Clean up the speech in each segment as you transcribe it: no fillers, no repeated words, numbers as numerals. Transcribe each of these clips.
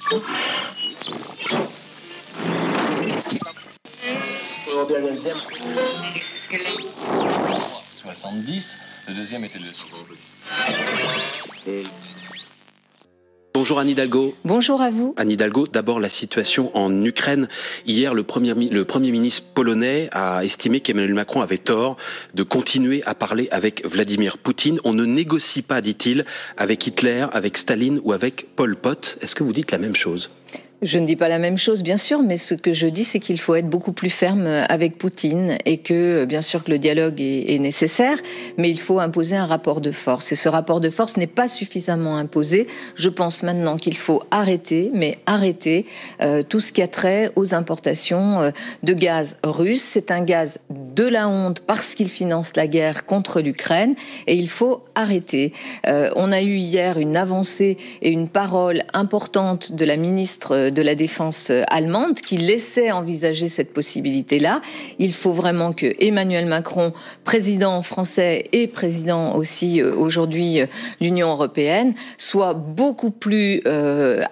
Le deuxième était le... Bonjour Anne Hidalgo. Bonjour à vous. Anne Hidalgo, d'abord la situation en Ukraine. Hier, le Premier ministre polonais a estimé qu'Emmanuel Macron avait tort de continuer à parler avec Vladimir Poutine. On ne négocie pas, dit-il, avec Hitler, avec Staline ou avec Pol Pot. Est-ce que vous dites la même chose ? Je ne dis pas la même chose, bien sûr, mais ce que je dis, c'est qu'il faut être beaucoup plus ferme avec Poutine et que, bien sûr, que le dialogue est nécessaire, mais il faut imposer un rapport de force. Et ce rapport de force n'est pas suffisamment imposé. Je pense maintenant qu'il faut arrêter tout ce qui a trait aux importations de gaz russe. C'est un gaz de la honte parce qu'il finance la guerre contre l'Ukraine et il faut arrêter. On a eu hier une avancée et une parole importante de la ministre de la Défense allemande qui laissait envisager cette possibilité-là. Il faut vraiment que Emmanuel Macron, président français et président aussi aujourd'hui de l'Union européenne, soit beaucoup plus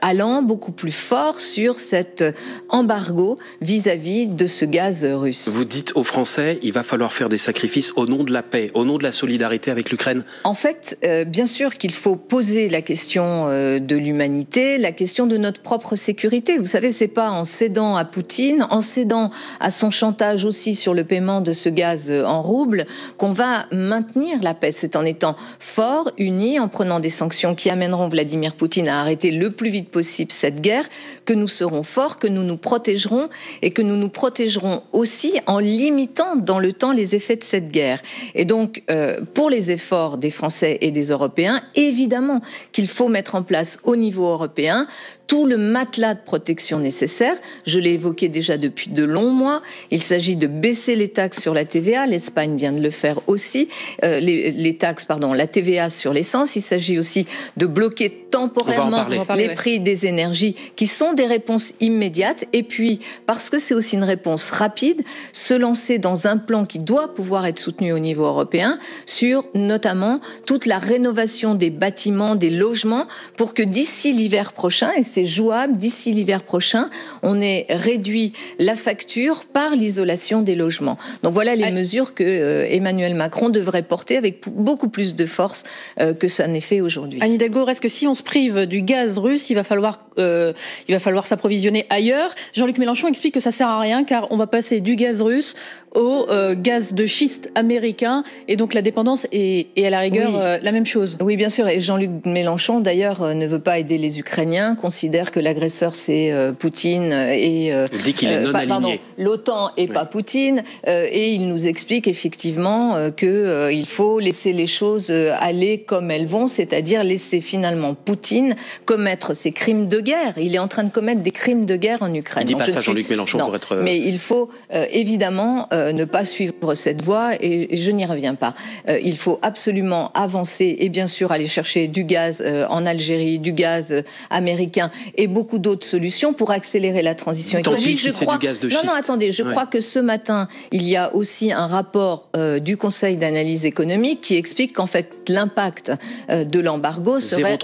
allant, beaucoup plus fort sur cet embargo vis-à-vis de ce gaz russe. Vous dites aux Français, il va falloir faire des sacrifices au nom de la paix, au nom de la solidarité avec l'Ukraine. En fait, bien sûr qu'il faut poser la question de l'humanité, la question de notre propre sécurité. Vous savez, c'est pas en cédant à Poutine, en cédant à son chantage aussi sur le paiement de ce gaz en roubles, qu'on va maintenir la paix. C'est en étant forts, unis, en prenant des sanctions qui amèneront Vladimir Poutine à arrêter le plus vite possible cette guerre, que nous serons forts, que nous nous protégerons et que nous nous protégerons aussi en limitant dans le temps les effets de cette guerre. Et donc, pour les efforts des Français et des Européens, évidemment qu'il faut mettre en place au niveau européen tout le matelas de protection nécessaire. Je l'ai évoqué déjà depuis de longs mois. Il s'agit de baisser les taxes sur la TVA. L'Espagne vient de le faire aussi. La TVA sur l'essence. Il s'agit aussi de bloquer temporairement les prix des énergies qui sont des réponses immédiates. Et puis, parce que c'est aussi une réponse rapide, se lancer dans un plan qui doit pouvoir être soutenu au niveau européen sur notamment toute la rénovation des bâtiments, des logements pour que d'ici l'hiver prochain, et c'est jouable, d'ici l'hiver prochain, on ait réduit la facture par l'isolation des logements. Donc voilà les mesures que Emmanuel Macron devrait porter avec beaucoup plus de force que ça n'est fait aujourd'hui. Anne Hidalgo, reste que si on se prive du gaz russe, il va falloir s'approvisionner ailleurs. Jean-Luc Mélenchon explique que ça sert à rien car on va passer du gaz russe au gaz de schiste américain et donc la dépendance est à la rigueur la même chose. Oui, bien sûr. Et Jean-Luc Mélenchon, d'ailleurs, ne veut pas aider les Ukrainiens, considère que l'agresseur c'est Poutine et il dit qu'il est non aligné. L'OTAN et pas Poutine. Et il nous explique effectivement que il faut laisser les choses aller comme elles vont, c'est-à-dire laisser finalement Poutine commettre ses crimes de guerre. Il est en train de commettre des crimes de guerre en Ukraine. Il dit pas ça, Jean-Luc Mélenchon, pour être... Mais il faut évidemment ne pas suivre cette voie et je n'y reviens pas. Il faut absolument avancer et bien sûr aller chercher du gaz en Algérie, du gaz américain et beaucoup d'autres solutions pour accélérer la transition écologique. Je crois... du gaz de schiste. Non, attendez, je crois que ce matin, il y a aussi un rapport du Conseil d'analyse économique qui explique qu'en fait l'impact de l'embargo serait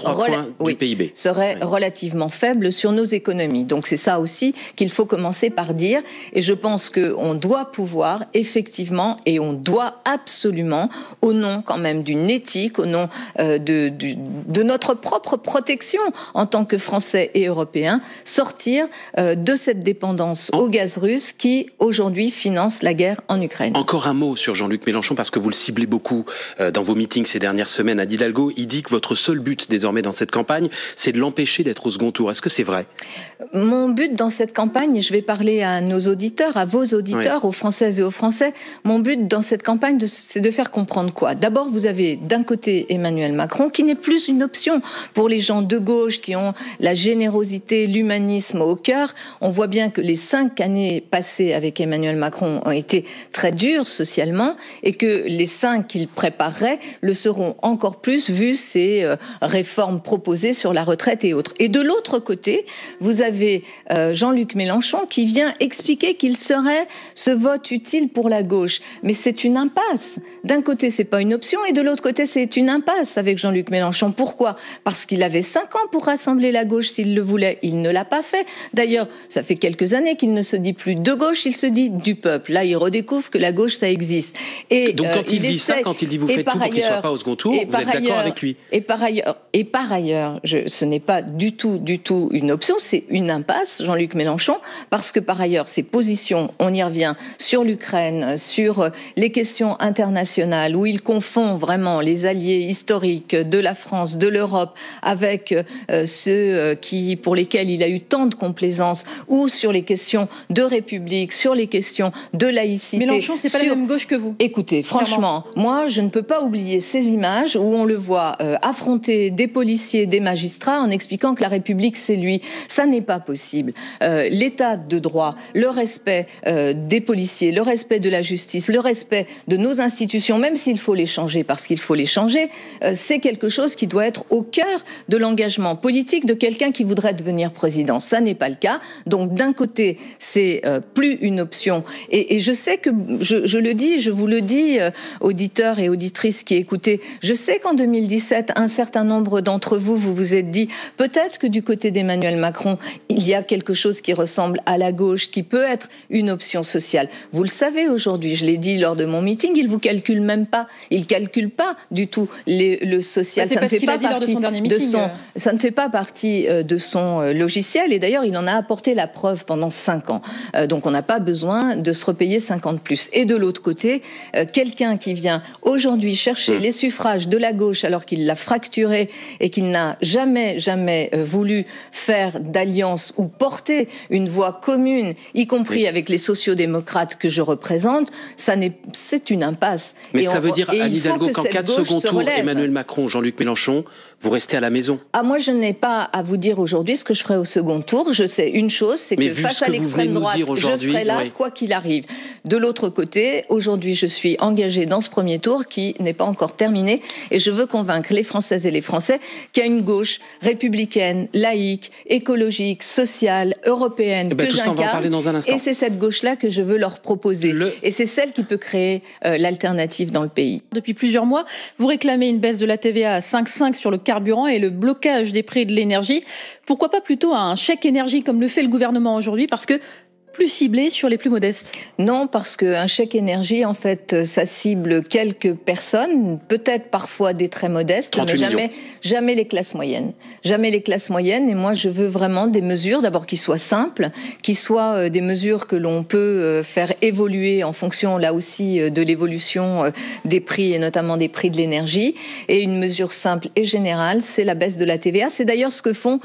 relativement faible sur nos économies. Donc c'est ça aussi qu'il faut commencer par dire. Et je pense qu'on doit pouvoir effectivement, et on doit absolument, au nom quand même d'une éthique, au nom de notre propre protection en tant que Français et Européens, sortir de cette dépendance au gaz russe qui aujourd'hui finance la guerre en Ukraine. Encore un mot sur Jean-Luc Mélenchon parce que vous le ciblez beaucoup dans vos meetings ces dernières semaines à Hidalgo. Il dit que votre seul but désormais dans cette campagne, c'est de l'empêcher d'être au second tour. Est-ce que c'est vrai ? Mon but dans cette campagne, et je vais parler à nos auditeurs, à vos auditeurs, aux Françaises et aux Français, mon but dans cette campagne, c'est de faire comprendre quoi ? D'abord, vous avez d'un côté Emmanuel Macron, qui n'est plus une option pour les gens de gauche qui ont la générosité, l'humanisme au cœur. On voit bien que les 5 années passées avec Emmanuel Macron ont été très dures socialement et que les 5 qu'il préparerait le seront encore plus vu ces réformes proposées sur la retraite et autres. Et de l'autre côté, vous avez Jean-Luc Mélenchon qui vient expliquer qu'il serait ce vote utile pour la gauche, mais c'est une impasse. D'un côté, c'est pas une option, et de l'autre côté, c'est une impasse avec Jean-Luc Mélenchon. Pourquoi ? Parce qu'il avait 5 ans pour rassembler la gauche s'il le voulait. Il ne l'a pas fait. D'ailleurs, ça fait quelques années qu'il ne se dit plus de gauche, il se dit du peuple. Là, il redécouvre que la gauche, ça existe. Et donc, quand il dit ça, quand il dit vous faites tout pour qu'il ne soit pas au second tour, vous êtes d'accord avec lui ? Et par ailleurs, ce n'est pas du tout une option, c'est une impasse, Jean-Luc Mélenchon, parce que par ailleurs, ses positions, on y revient, sur l'Ukraine, sur les questions internationales, où il confond vraiment les alliés historiques de la France, de l'Europe, avec ceux pour lesquels il a eu tant de complaisance, ou sur les questions de République, sur les questions de laïcité. Mélenchon, c'est pas la même gauche que vous. Écoutez, franchement, moi, je ne peux pas oublier ces images où on le voit affronter des policiers, des magistrats, en expliquant que la République, c'est lui. Ça n'est pas possible. L'état de droit, le respect des policiers, le respect de la justice, le respect de nos institutions, même s'il faut les changer, parce qu'il faut les changer, c'est quelque chose qui doit être au cœur de l'engagement politique de quelqu'un qui voudrait devenir président. Ça n'est pas le cas. Donc, d'un côté, c'est plus une option. Et je sais que, je le dis, je vous le dis, auditeurs et auditrices qui écoutez, je sais qu'en 2017, un certain nombre d'entre vous, vous vous êtes dit, peut-être que du côté d'Emmanuel Macron, il y a quelque chose qui ressemble à la gauche, qui peut être une option sociale. Vous le savez aujourd'hui, je l'ai dit lors de mon meeting, il vous calcule même pas. Il calcule pas du tout le social. Ça ne fait pas partie ça ne fait pas partie de son logiciel. Et d'ailleurs, il en a apporté la preuve pendant 5 ans. Donc, on n'a pas besoin de se repayer 5 ans de plus. Et de l'autre côté, quelqu'un qui vient aujourd'hui chercher les suffrages de la gauche alors qu'il l'a fracturé et qu'il n'a jamais voulu faire d'alliance ou porter une voix commune, y compris avec les sociodémocrates que je représente, c'est une impasse. Mais ça veut dire, Anne Hidalgo, qu'en cas de second tour, Emmanuel Macron, Jean-Luc Mélenchon, vous restez à la maison ? Ah, moi, je n'ai pas à vous dire aujourd'hui ce que je ferai au second tour. Je sais une chose, c'est que face à l'extrême droite, je serai là, quoi qu'il arrive. De l'autre côté, aujourd'hui, je suis engagée dans ce premier tour qui n'est pas encore terminé, et je veux convaincre les Françaises et les Français qu'il y a une gauche républicaine, laïque, écologique, sociale, européenne que j'incarne, et c'est cette gauche-là que je veux leur proposer. Et c'est celle qui peut créer l'alternative dans le pays. Depuis plusieurs mois, vous réclamez une baisse de la TVA à 5,5 sur le carburant et le blocage des prix de l'énergie. Pourquoi pas plutôt un chèque énergie comme le fait le gouvernement aujourd'hui, parce que plus ciblé sur les plus modestes? Non, parce qu'un chèque énergie, en fait, ça cible quelques personnes, peut-être parfois des très modestes, mais jamais les classes moyennes. Jamais les classes moyennes. Et moi, je veux vraiment des mesures, d'abord, qui soient simples, qui soient des mesures que l'on peut faire évoluer en fonction, là aussi, de l'évolution des prix, et notamment des prix de l'énergie. Et une mesure simple et générale, c'est la baisse de la TVA. C'est d'ailleurs ce que font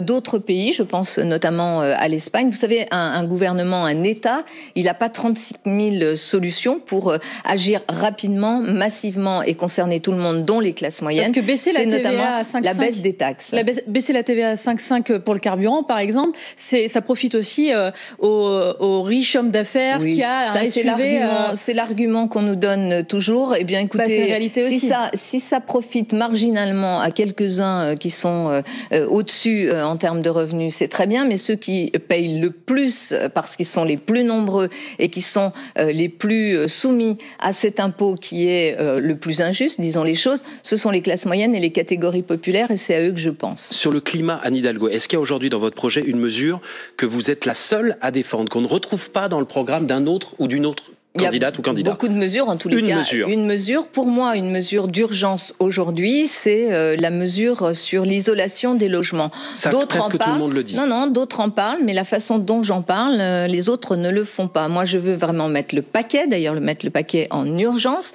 d'autres pays. Je pense notamment à l'Espagne. Vous savez, un gouvernement, un État, il n'a pas 36 000 solutions pour agir rapidement, massivement et concerner tout le monde, dont les classes moyennes. Parce que baisser la TVA à 5,5, la baisse des taxes. Baisser la TVA à 5,5 pour le carburant, par exemple, ça profite aussi aux riches hommes d'affaires qui a un SUV. C'est l'argument qu'on nous donne toujours. Eh bien, écoutez, c'est la réalité aussi. Si ça profite marginalement à quelques-uns qui sont au-dessus en termes de revenus, c'est très bien, mais ceux qui payent le plus parce qu'ils sont les plus nombreux et qui sont les plus soumis à cet impôt qui est le plus injuste, disons les choses, ce sont les classes moyennes et les catégories populaires, et c'est à eux que je pense. Sur le climat, Anne Hidalgo, est-ce qu'il y a aujourd'hui dans votre projet une mesure que vous êtes la seule à défendre, qu'on ne retrouve pas dans le programme d'un autre ou d'une autre candidate ou candidat? Beaucoup de mesures, en tous les cas. Une mesure, pour moi, une mesure d'urgence aujourd'hui, c'est la mesure sur l'isolation des logements. Ça, presque tout le monde le dit. Non, d'autres en parlent, mais la façon dont j'en parle, les autres ne le font pas. Moi, je veux vraiment mettre le paquet, d'ailleurs, mettre le paquet en urgence,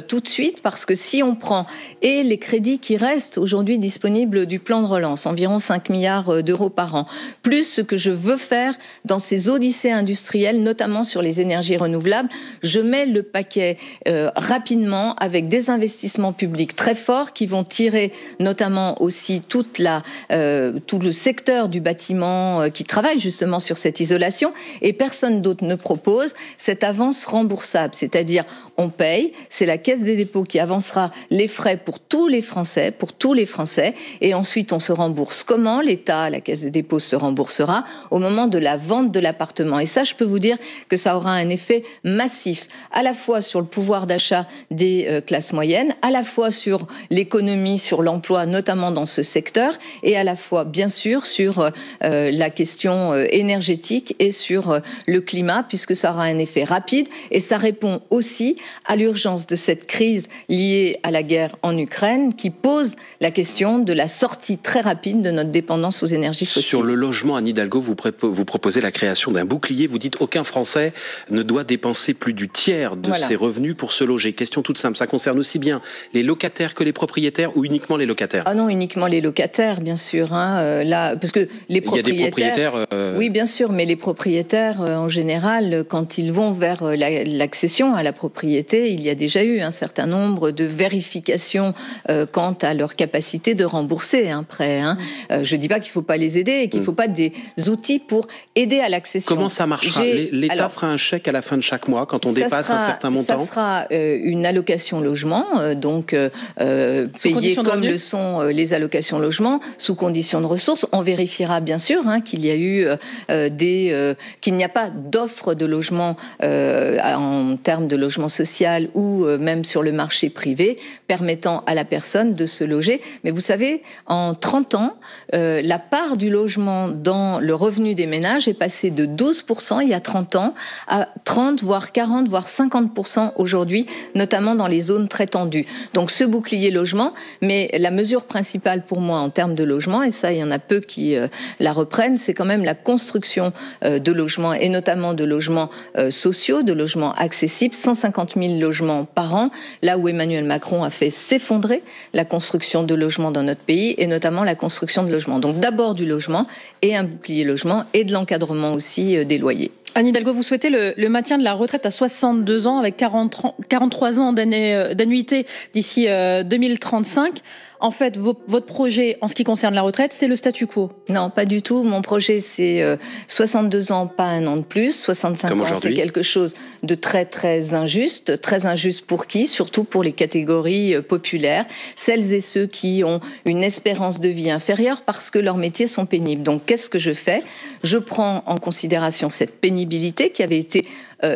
tout de suite, parce que si on prend, et les crédits qui restent aujourd'hui disponibles du plan de relance, environ 5 milliards d'euros par an, plus ce que je veux faire dans ces odyssées industrielles, notamment sur les énergies renouvelables, je mets le paquet rapidement avec des investissements publics très forts qui vont tirer notamment aussi tout le secteur du bâtiment qui travaille justement sur cette isolation, et personne d'autre ne propose cette avance remboursable, c'est-à-dire on paye, c'est la Caisse des dépôts qui avancera les frais pour tous les Français, et ensuite on se rembourse. Comment? L'État, la Caisse des dépôts se remboursera au moment de la vente de l'appartement. Et ça, je peux vous dire que ça aura un effet massif massif, à la fois sur le pouvoir d'achat des classes moyennes, à la fois sur l'économie, sur l'emploi, notamment dans ce secteur, et à la fois, bien sûr, sur la question énergétique et sur le climat, puisque ça aura un effet rapide, et ça répond aussi à l'urgence de cette crise liée à la guerre en Ukraine, qui pose la question de la sortie très rapide de notre dépendance aux énergies fossiles. Sur le logement, Anne Hidalgo, vous proposez la création d'un bouclier. Vous dites aucun Français ne doit dépenser plus du tiers de ses revenus pour se loger. Question toute simple, ça concerne aussi bien les locataires que les propriétaires ou uniquement les locataires? Ah non, uniquement les locataires, bien sûr. Là, parce que les propriétaires... Il y a des propriétaires... Oui, bien sûr, mais les propriétaires, en général, quand ils vont vers l'accession à la propriété, il y a déjà eu un certain nombre de vérifications quant à leur capacité de rembourser un prêt. Je ne dis pas qu'il ne faut pas les aider et qu'il ne faut pas des outils pour aider à l'accession. Comment ça marchera? L'État fera un chèque à la fin de chaque mois quand on dépasse un certain montant? Ça sera une allocation logement, donc payée comme le sont les allocations logement, sous condition de ressources. On vérifiera bien sûr qu'il y a eu qu'il n'y a pas d'offre de logement en termes de logement social ou même sur le marché privé permettant à la personne de se loger. Mais vous savez, en 30 ans, la part du logement dans le revenu des ménages est passée de 12% il y a 30 ans à 30, voire 40, voire 50% aujourd'hui, notamment dans les zones très tendues. Donc ce bouclier logement, mais la mesure principale pour moi en termes de logement, et ça il y en a peu qui la reprennent, c'est quand même la construction de logements, et notamment de logements sociaux, de logements accessibles, 150 000 logements par an, là où Emmanuel Macron a fait s'effondrer la construction de logements dans notre pays, et notamment la construction de logements. Donc d'abord du logement, et un bouclier logement, et de l'encadrement aussi des loyers. Anne Hidalgo, vous souhaitez le maintien de la retraite à 62 ans avec 43 ans d'annuité d'ici 2035. En fait, votre projet, en ce qui concerne la retraite, c'est le statu quo? Non, pas du tout. Mon projet, c'est 62 ans, pas un an de plus. 65 ans, c'est quelque chose de très, très injuste. Très injuste pour qui? Surtout pour les catégories populaires. Celles et ceux qui ont une espérance de vie inférieure parce que leurs métiers sont pénibles. Donc, qu'est-ce que je fais? Je prends en considération cette pénibilité qui avait été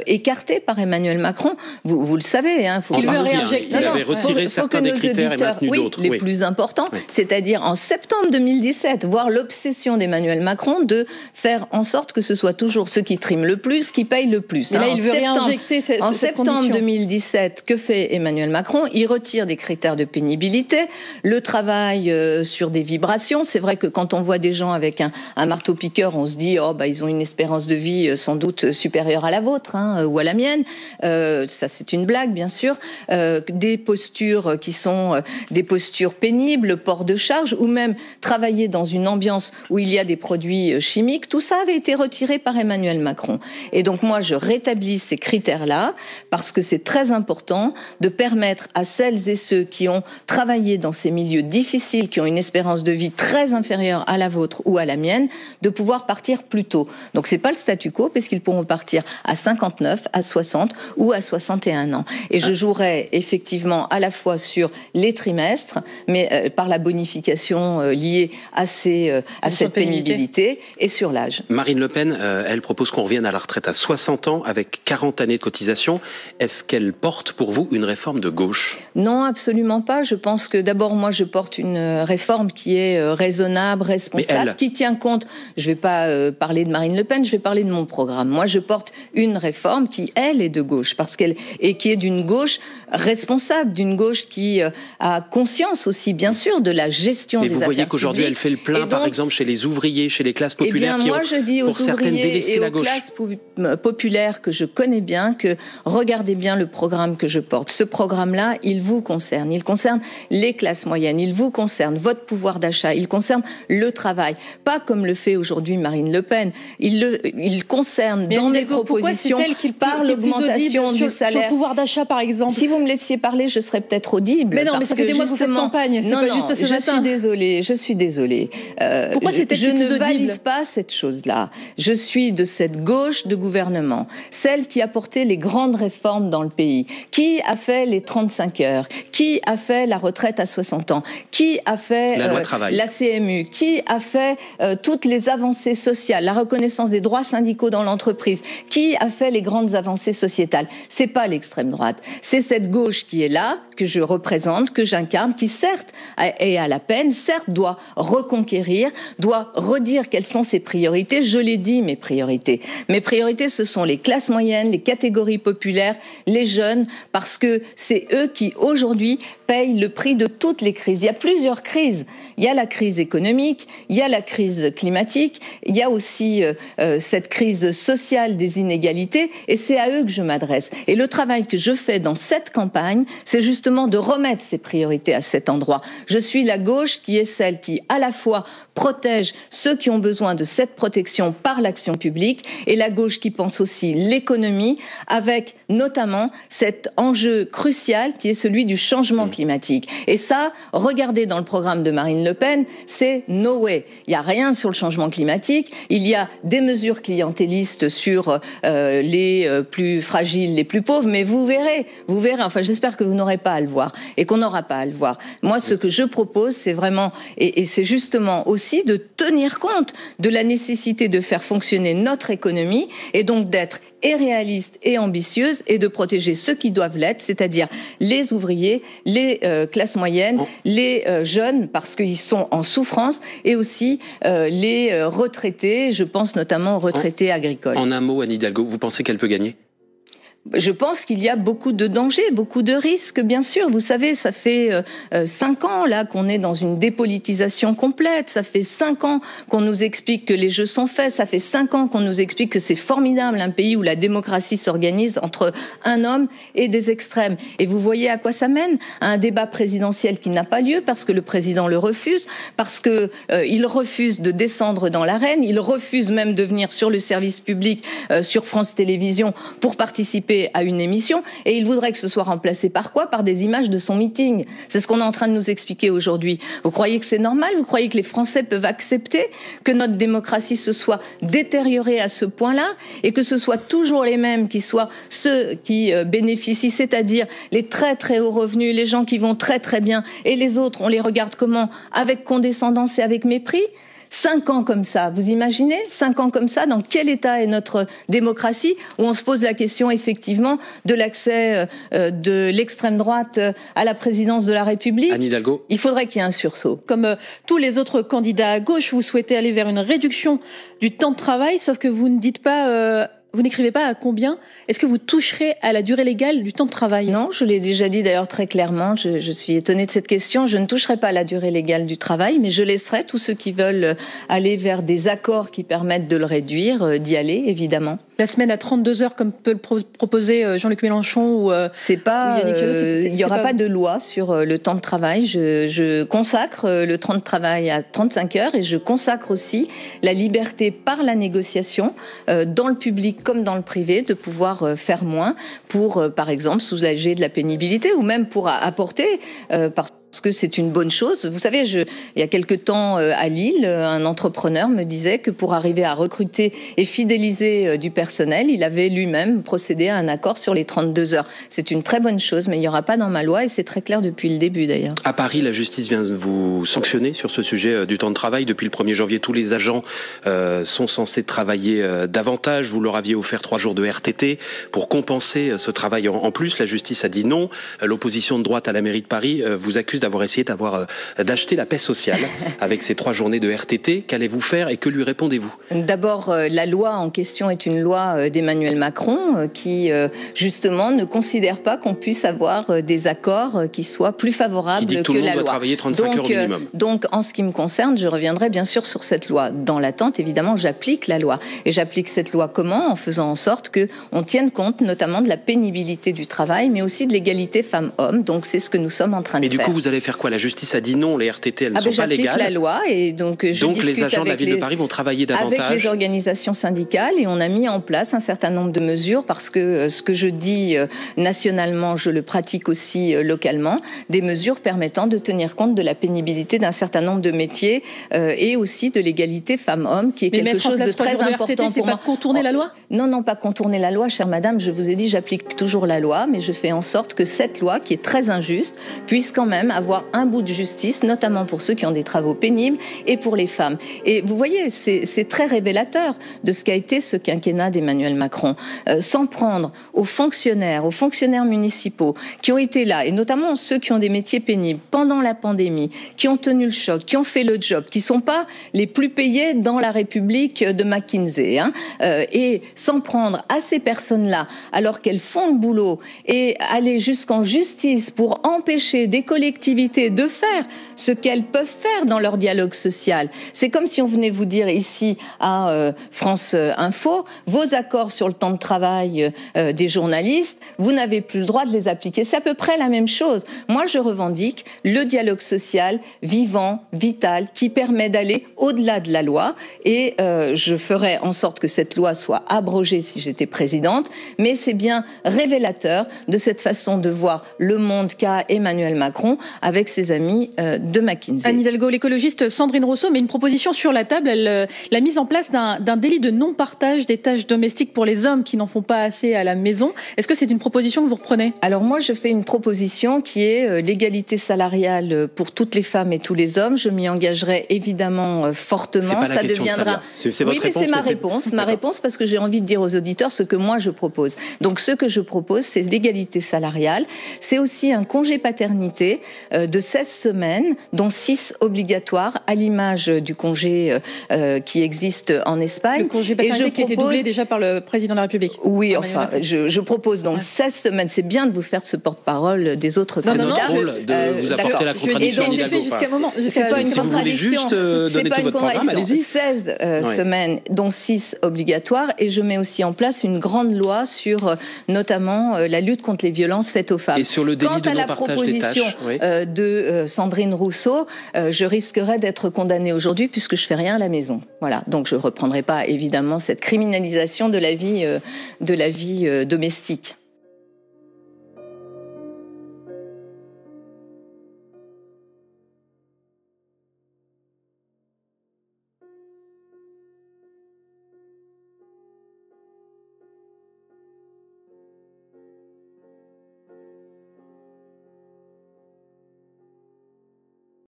écarté par Emmanuel Macron. Vous le savez. Il veut réinjecter. Il avait retiré certains des critères et maintenu d'autres. Les plus importants, c'est-à-dire en septembre 2017, voir l'obsession d'Emmanuel Macron de faire en sorte que ce soit toujours ceux qui triment le plus qui payent le plus. Mais là, il veut réinjecter cette En septembre 2017, que fait Emmanuel Macron? Il retire des critères de pénibilité, le travail sur des vibrations. C'est vrai que quand on voit des gens avec un marteau-piqueur, on se dit ils ont une espérance de vie sans doute supérieure à la vôtre. Ou à la mienne, ça c'est une blague bien sûr, des postures qui sont des postures pénibles, le port de charge, ou même travailler dans une ambiance où il y a des produits chimiques, tout ça avait été retiré par Emmanuel Macron. Et donc moi je rétablis ces critères-là, parce que c'est très important de permettre à celles et ceux qui ont travaillé dans ces milieux difficiles, qui ont une espérance de vie très inférieure à la vôtre ou à la mienne, de pouvoir partir plus tôt. Donc c'est pas le statu quo, puisqu'ils pourront partir à 59, à 60 ou à 61 ans. Et je jouerai effectivement à la fois sur les trimestres, mais par la bonification liée à cette pénibilité, et sur l'âge. Marine Le Pen, elle propose qu'on revienne à la retraite à 60 ans avec 40 années de cotisation. Est-ce qu'elle porte pour vous une réforme de gauche? Non, absolument pas. Je pense que d'abord, moi, je porte une réforme qui est raisonnable, responsable, qui tient compte. Je ne vais pas parler de Marine Le Pen, je vais parler de mon programme. Moi, je porte une réforme qui, elle, est de gauche, et qui est d'une gauche responsable, d'une gauche qui a conscience aussi, bien sûr, de la gestion des affaires publiques. Mais vous voyez qu'aujourd'hui, elle fait le plein, par exemple, chez les ouvriers, chez les classes populaires, moi, je dis aux ouvriers et aux classes populaires que je connais bien, que regardez bien le programme que je porte. Ce programme-là, il vous concerne. Il concerne les classes moyennes. Il vous concerne, votre pouvoir d'achat. Il concerne le travail. Pas comme le fait aujourd'hui Marine Le Pen. Il concerne dans des propositions par l'augmentation du salaire. Sur le pouvoir d'achat, par exemple. Si vous me laissiez parler, je serais peut-être audible. Mais non, mais ça fait des mois que vous faites campagne. campagne, c'est pas juste ce matin. Je suis désolée. Pourquoi c'était je plus ne audible? valide pas cette chose-là. Je suis de cette gauche de gouvernement, celle qui a porté les grandes réformes dans le pays, qui a fait les 35 heures, qui a fait la retraite à 60 ans, qui a fait la CMU, qui a fait toutes les avancées sociales, la reconnaissance des droits syndicaux dans l'entreprise, qui a fait les grandes avancées sociétales. C'est pas l'extrême droite, c'est cette gauche qui est là, que je représente, que j'incarne, qui certes est à la peine, certes doit reconquérir, doit redire quelles sont ses priorités. Je l'ai dit, mes priorités. Mes priorités, ce sont les classes moyennes, les catégories populaires, les jeunes, parce que c'est eux qui, aujourd'hui, payent le prix de toutes les crises. Il y a plusieurs crises. Il y a la crise économique, il y a la crise climatique, il y a aussi cette crise sociale des inégalités, et c'est à eux que je m'adresse. Et le travail que je fais dans cette campagne, c'est justement de remettre ces priorités à cet endroit. Je suis la gauche qui est celle qui, à la fois, protège ceux qui ont besoin de cette protection par l'action publique, et la gauche qui pense aussi l'économie, avec notamment cet enjeu crucial qui est celui du changement climatique. Et ça, regardez dans le programme de Marine Le Pen, c'est no way. Il n'y a rien sur le changement climatique, il y a des mesures clientélistes sur les plus fragiles, les plus pauvres, mais vous verrez, enfin j'espère que vous n'aurez pas à le voir, et qu'on n'aura pas à le voir. Moi, ce que je propose, c'est vraiment, et c'est justement aussi de tenir compte de la nécessité de faire fonctionner notre économie, et donc d'être et réaliste et ambitieuse, et de protéger ceux qui doivent l'être, c'est-à-dire les ouvriers, les classes moyennes, les jeunes, parce qu'ils sont en souffrance, et aussi les retraités, je pense notamment aux retraités agricoles. En un mot, Anne Hidalgo, vous pensez qu'elle peut gagner ? Je pense qu'il y a beaucoup de dangers, beaucoup de risques, bien sûr. Vous savez, ça fait 5 ans là qu'on est dans une dépolitisation complète. Ça fait 5 ans qu'on nous explique que les jeux sont faits. Ça fait 5 ans qu'on nous explique que c'est formidable, un pays où la démocratie s'organise entre un homme et des extrêmes. Et vous voyez à quoi ça mène ? À un débat présidentiel qui n'a pas lieu parce que le président le refuse, parce que il refuse de descendre dans l'arène, il refuse même de venir sur le service public, sur France Télévisions, pour participer à une émission, et il voudrait que ce soit remplacé par quoi ? Par des images de son meeting. C'est ce qu'on est en train de nous expliquer aujourd'hui. Vous croyez que c'est normal ? Vous croyez que les Français peuvent accepter que notre démocratie se soit détériorée à ce point-là, et que ce soit toujours les mêmes qui soient ceux qui bénéficient, c'est-à-dire les très très hauts revenus, les gens qui vont très très bien, et les autres, on les regarde comment ? Avec condescendance et avec mépris ? 5 ans comme ça, vous imaginez 5 ans comme ça, dans quel état est notre démocratie, où on se pose la question effectivement de l'accès de l'extrême droite à la présidence de la République. Anne Hidalgo. Il faudrait qu'il y ait un sursaut. Comme tous les autres candidats à gauche, vous souhaitez aller vers une réduction du temps de travail, sauf que vous ne dites pas... Vous n'écrivez pas à combien. Est-ce que vous toucherez à la durée légale du temps de travail ? Non, je l'ai déjà dit d'ailleurs très clairement. Je suis étonnée de cette question. Je ne toucherai pas à la durée légale du travail, mais je laisserai tous ceux qui veulent aller vers des accords qui permettent de le réduire, d'y aller, évidemment. La semaine à 32 heures, comme peut le proposer Jean-Luc Mélenchon ou c'est pas, il n'y aura pas de loi sur le temps de travail. Je consacre le temps de travail à 35 heures, et je consacre aussi la liberté par la négociation, dans le public comme dans le privé, de pouvoir faire moins pour, par exemple, soulager de la pénibilité, ou même pour apporter, parce que c'est une bonne chose. Vous savez, il y a quelque temps à Lille, un entrepreneur me disait que pour arriver à recruter et fidéliser du personnel, il avait lui-même procédé à un accord sur les 32 heures. C'est une très bonne chose, mais il n'y aura pas dans ma loi, et c'est très clair depuis le début d'ailleurs. À Paris, la justice vient de vous sanctionner sur ce sujet du temps de travail. Depuis le 1er janvier, tous les agents sont censés travailler davantage. Vous leur aviez offert 3 jours de RTT pour compenser ce travail en plus. La justice a dit non. L'opposition de droite à la mairie de Paris vous accuse d'avoir essayé d'acheter la paix sociale avec ces 3 journées de RTT. Qu'allez-vous faire et que lui répondez-vous ? D'abord, la loi en question est une loi d'Emmanuel Macron qui, justement, ne considère pas qu'on puisse avoir des accords qui soient plus favorables que la loi. Qui dit que tout le monde doit travailler 35 heures au minimum. Donc, en ce qui me concerne, je reviendrai bien sûr sur cette loi. Dans l'attente, évidemment, j'applique la loi. Et j'applique cette loi comment ? En faisant en sorte qu'on tienne compte notamment de la pénibilité du travail, mais aussi de l'égalité femmes-hommes. Donc, c'est ce que nous sommes en train de faire. Et du coup, vous allez faire quoi? La justice a dit non, les RTT, elles ne sont pas légales. J'applique la loi et donc je discute les agents de la ville de Paris vont travailler davantage avec les organisations syndicales et on a mis en place un certain nombre de mesures parce que ce que je dis nationalement, je le pratique aussi localement, des mesures permettant de tenir compte de la pénibilité d'un certain nombre de métiers et aussi de l'égalité femmes-hommes qui est quelque chose de très important pour moi. C'est pas contourner la loi? Non, pas contourner la loi, chère madame. Je vous ai dit, j'applique toujours la loi, mais je fais en sorte que cette loi, qui est très injuste, puisse quand même avoir un bout de justice, notamment pour ceux qui ont des travaux pénibles et pour les femmes. Et vous voyez, c'est très révélateur de ce qu'a été ce quinquennat d'Emmanuel Macron. S'en prendre aux fonctionnaires municipaux qui ont été là, et notamment ceux qui ont des métiers pénibles pendant la pandémie, qui ont tenu le choc, qui ont fait le job, qui sont pas les plus payés dans la République de McKinsey, et s'en prendre à ces personnes-là alors qu'elles font le boulot et aller jusqu'en justice pour empêcher des collectivités de faire ce qu'elles peuvent faire dans leur dialogue social. C'est comme si on venait vous dire ici à France Info, vos accords sur le temps de travail des journalistes, vous n'avez plus le droit de les appliquer. C'est à peu près la même chose. Moi, je revendique le dialogue social vivant, vital, qui permet d'aller au-delà de la loi et je ferai en sorte que cette loi soit abrogée si j'étais présidente, mais c'est bien révélateur de cette façon de voir le monde qu'a Emmanuel Macron avec ses amis de McKinsey. Anne Hidalgo, l'écologiste Sandrine Rousseau met une proposition sur la table, la mise en place d'un délit de non-partage des tâches domestiques pour les hommes qui n'en font pas assez à la maison. Est-ce que c'est une proposition que vous reprenez? Alors moi, je fais une proposition qui est l'égalité salariale pour toutes les femmes et tous les hommes. Je m'y engagerai évidemment fortement. Ça deviendra. C'est votre réponse. Oui, mais c'est ma réponse parce que j'ai envie de dire aux auditeurs ce que moi je propose. Donc ce que je propose, c'est l'égalité salariale. C'est aussi un congé paternité de 16 semaines, dont 6 obligatoires, à l'image du congé qui existe en Espagne. Le congé paternité qui a été doublé déjà par le président de la République. Oui, enfin, je propose donc 16 semaines. C'est bien de vous faire ce porte-parole des autres candidats. C'est notre rôle de vous apporter la contradiction. C'est pas une contradiction. C'est pas une contradiction. 16 semaines, dont 6 obligatoires. Et je mets aussi en place une grande loi sur notamment la lutte contre les violences faites aux femmes. Et sur le délit de non-partage des tâches. Quant à la proposition de Sandrine Rousseau, je risquerais d'être condamnée aujourd'hui puisque je fais rien à la maison. Voilà. Donc je reprendrai pas évidemment cette criminalisation de la vie domestique.